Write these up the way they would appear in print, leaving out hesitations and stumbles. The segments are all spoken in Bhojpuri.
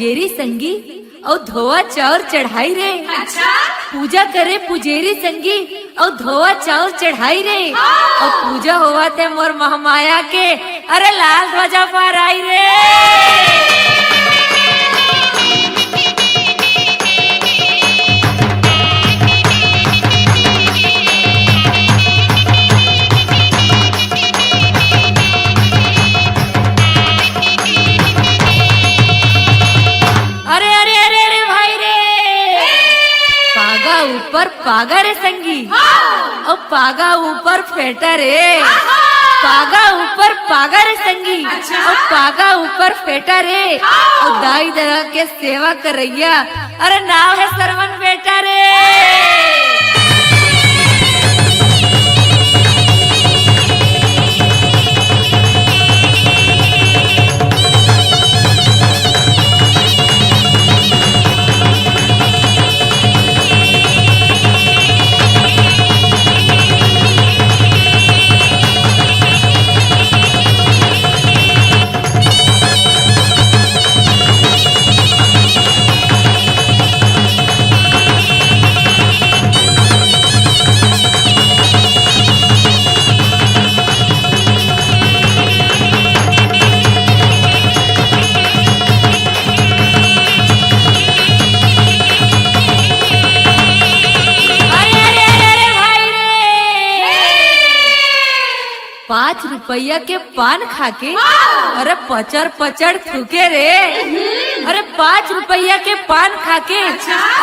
पुजेरी संगी और धोआ चाउर चढ़ाई रे। अच्छा पूजा करे पुजेरी संगी और धोआ चाउर चढ़ाई रे। और पूजा हुआ थे मोर महामाया के, अरे लाल ध्वजा फहराई रे। अरे अरे अरे अरे भाई रे, पागा ऊपर पागा रे संगी और पागा ऊपर फेटा रे। पागा ऊपर पागा रे संगी और पागा ऊपर फेटा रे। और दाई दरा के सेवा करैया, अरे नाव है सरवन बेटा रे। ₹5 के पान खाके, अरे पचर पचर थूके रे। अरे ₹5 के पान खाके,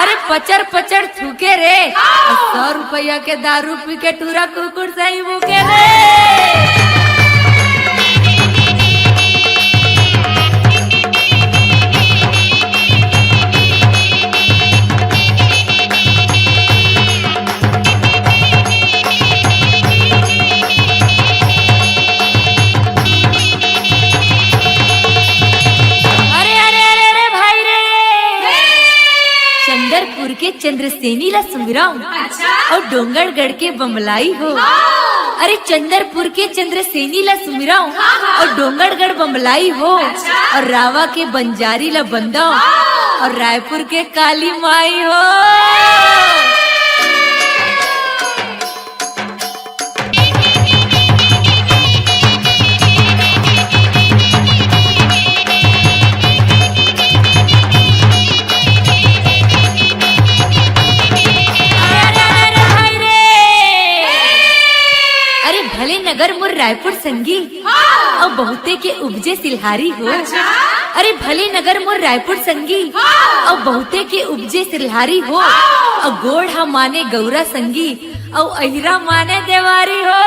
अरे पचर पचर थूके रे। और ₹100 के दारू पी के टूरा कुकुर सही मुके रे। चंदरपुर के चंद्रसेनी ला सुमिराऊ और डोंगरगढ़ के बमलाई हो। अरे चंदरपुर के चंद्रसेनी ला सुमिराऊ और डोंगरगढ़ बमलाई हो। और रावा के बंजारी ला बंदाओ और रायपुर के काली माई हो। नगर मोर रायपुर संगी और बहुते के उपजे सिलहारी हो। अरे भले नगर मोर रायपुर संगी और बहुते के उपजे सिलहारी हो। और गोढ़ा माने गौरा संगी और अहिरा माने देवारी हो।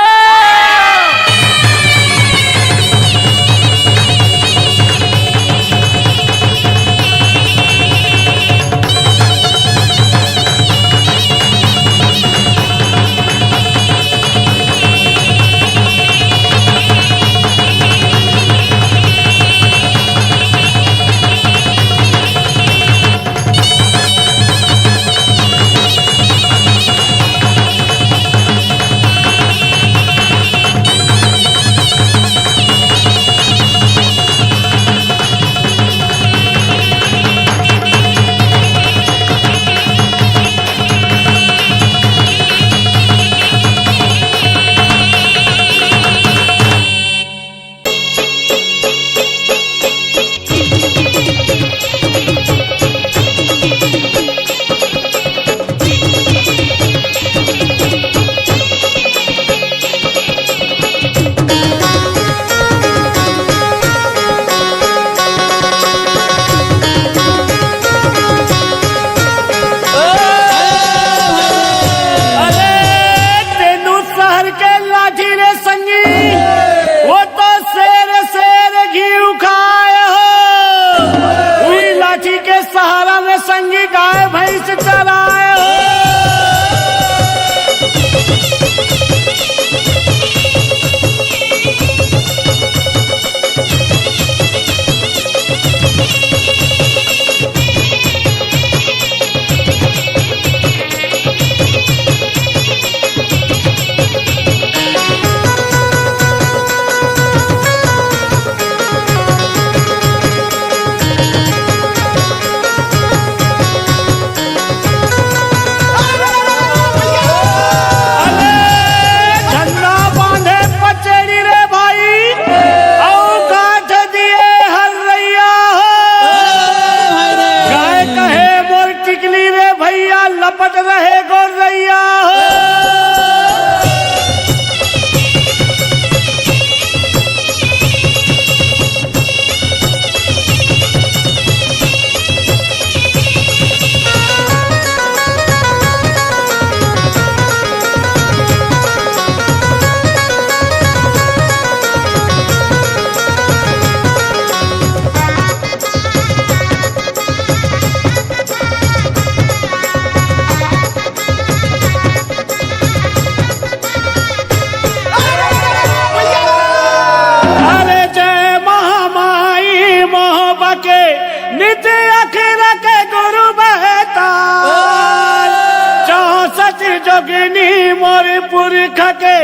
जोगिनी मोर पुरख के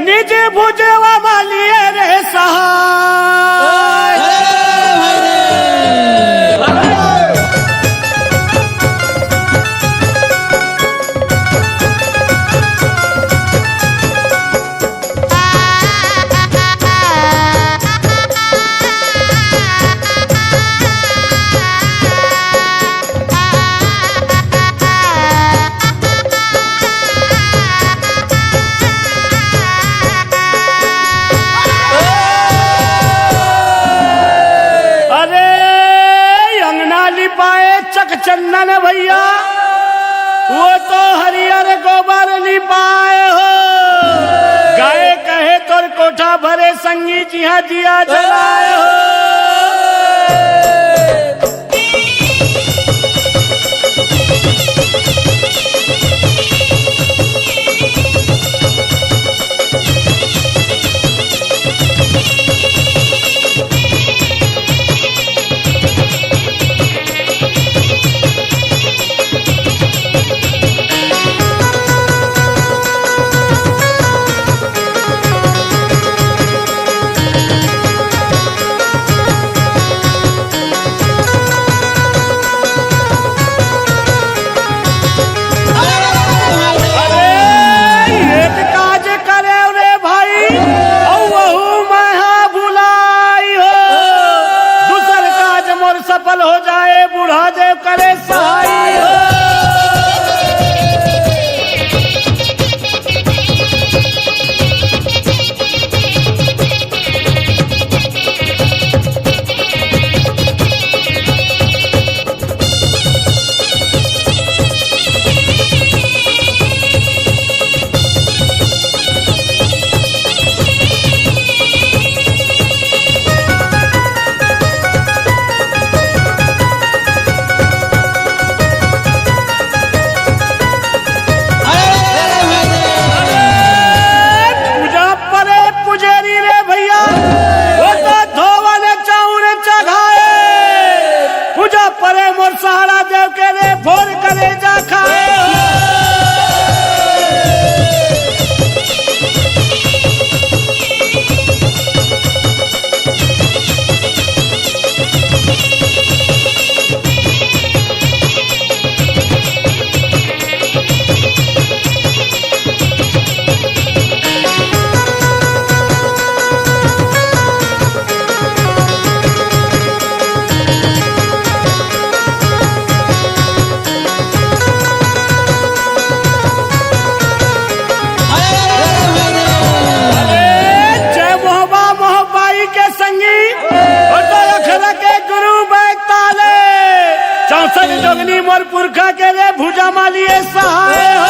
निज भुजवा मालिए रे सहाय। चंदन भैया वो तो हरियर गोबर लिपाए हो, गाय कहे तोर कोठा भरे संगी जिहा दिया जलाए हो। सफल हो जाए बूढ़ा देव करे सहाय हो। सहारा देव के रे भोर करे जा खाए। जोगनी मोर पुरखा के रे भुजा मालिए सहाय हो।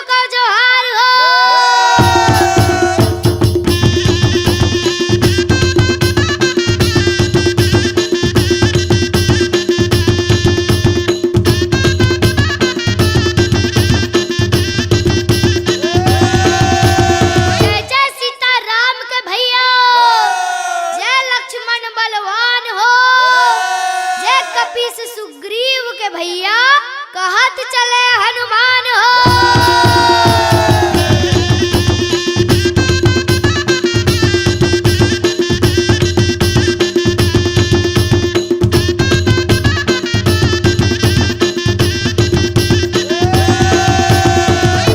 का जोहार हो। जय जय सीताराम के भैया, जय लक्ष्मण बलवान हो, जय कपीस सुग्रीव के भैया, कहत चले हनुमान हो।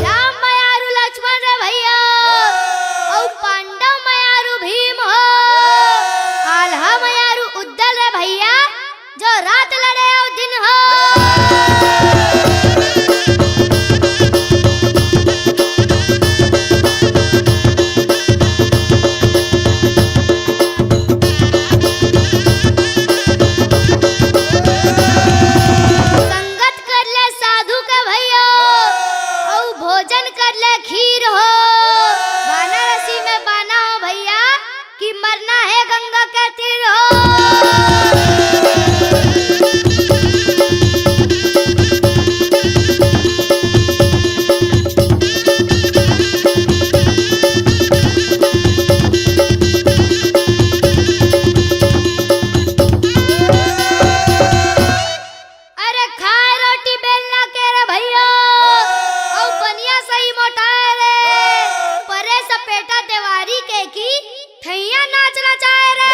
राम मयारु लक्ष्मण रे भैया, औ पांडव मयारु भीम हो, आल्हा मयारु उद्दल रे भैया, जो रात लड़े औ दिन हो। संगत कर ले साधु के भैया, औ भोजन कर ले खीर हो, वाराणसी में बाना हो भैया, कि मरना है गंगा के तीर हो। अरे खाए रोटी बेलना के रे भैया, औ बनिया सही मोटाए रे, परे सपेटा देवारी के की थैया नाचना चाहे रे।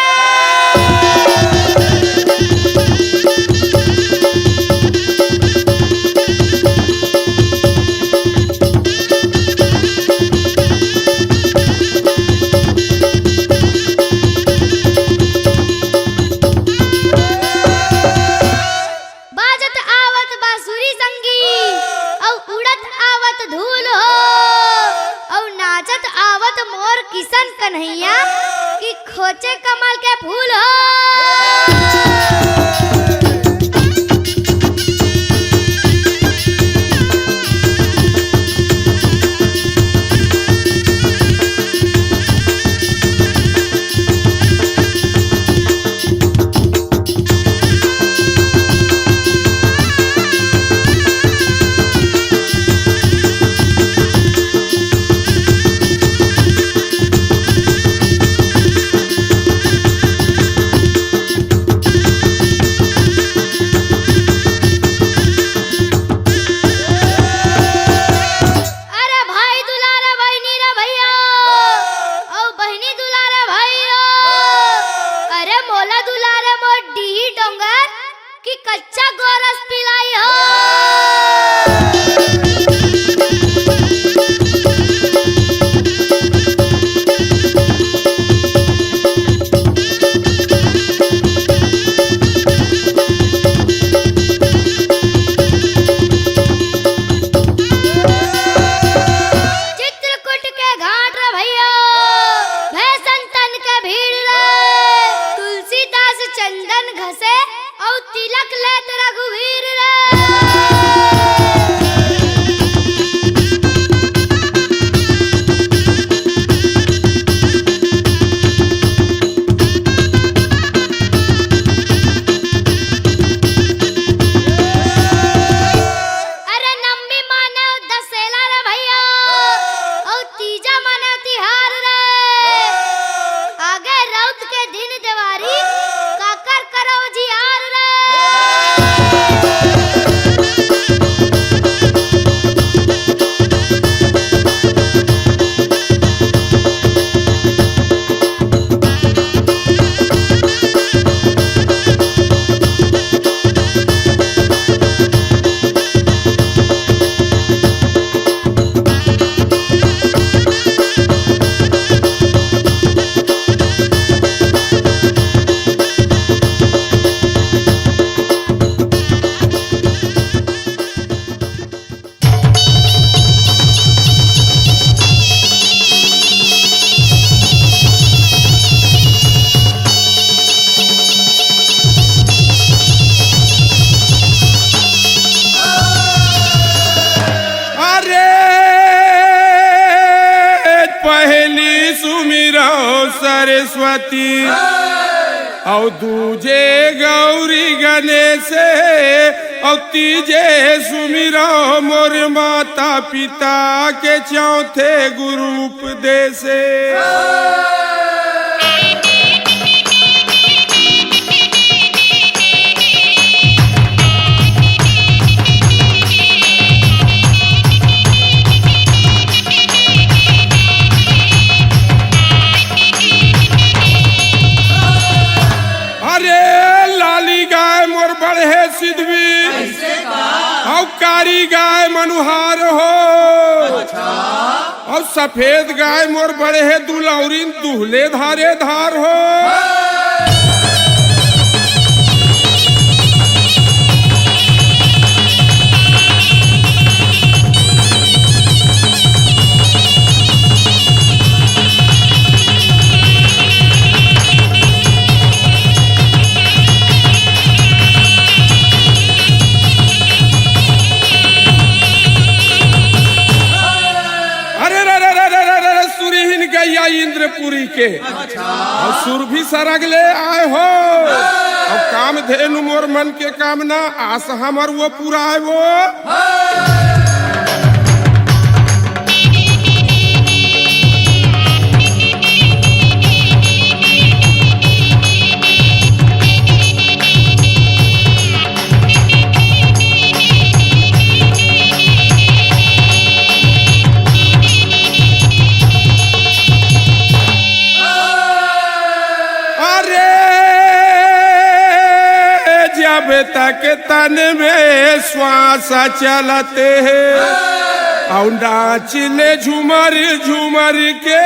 बाजत आवत बांसुरी संगी, औ उड़त आवत धूल हो, औ नाचत आवत मोर किशन कन्हैया, कि खोचे कमल के फूल हो। सुमिरो सरस्वती और दूजे गौरी गणेश और तीजे सुमिरो मोर माता पिता के चौथे गुरु उपदेश। लाली गाय मोर बढ़े सिद्धवी और कारी गाय मनुहार हो और सफेद गाय मोर बढ़े दुलौरीन दुहले धारे धार हो। इंद्रपुरी के और सुर भी सरग ले आए हो और काम धेनु मोर मन के कामना आस हमर वो पूरा है वो। जब तक तन में श्वास चलते हैं और नाचले झूमर झूमर के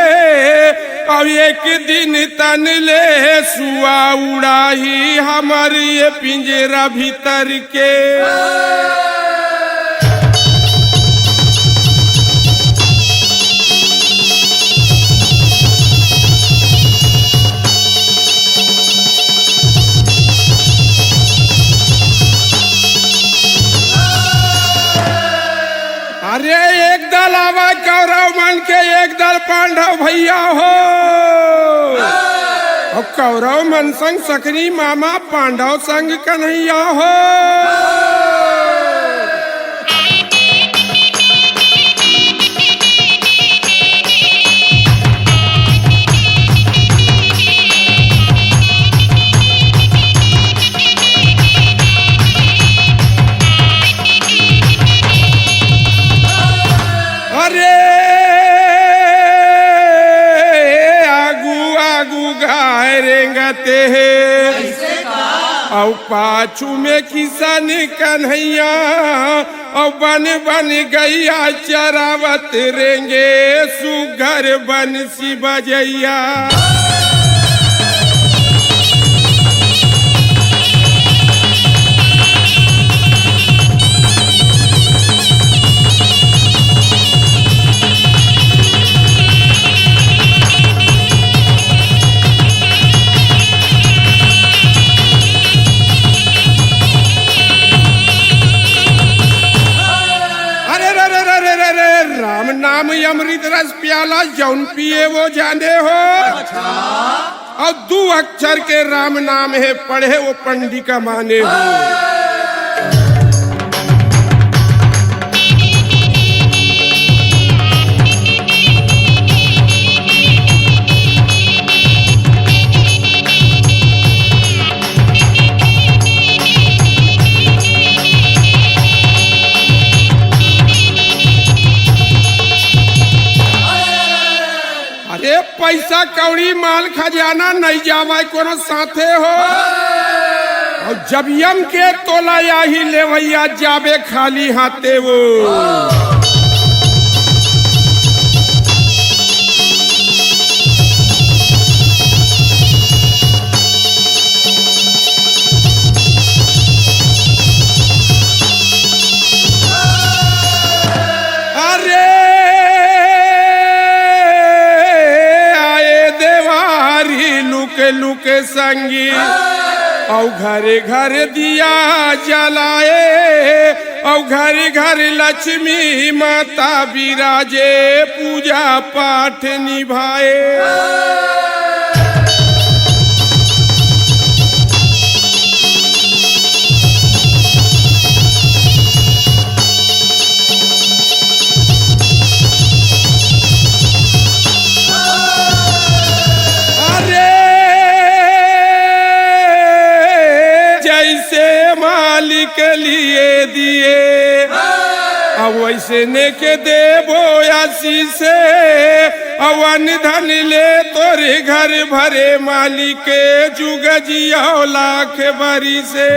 और एक दिन तन ले सुआ उड़ाही हमार ये पिंजरा भीतर के। अरे एक दल आवा कौरव मन के एक दल पांडव भैया हो और कौरव मन संग सकनी मामा पांडव संग कन्हैया हो। और पाछू में किसान कन्हैया और बन बन गैया चरावत रेंगे सुगर बंसी बजैया। राम नाम अमृत रस प्याला जौन पिए वो जाने हो और 2 अक्षर के राम नाम है पढ़े वो पंडित का माने हो। पैसा कौड़ी माल खजाना नहीं जावा कोनो साथे हो और जब यम के तोला याही ले भैया जाबे खाली हाथे वो। लुके संगी और घरे घर दिया जलाए और घर घर लक्ष्मी माता विराजे पूजा पाठ निभाए। के लिए दिए अब वैसे ने के देवो आशीष अवन धन ले तोरे घर भरे मालिक जुग जिया लाख बरी से।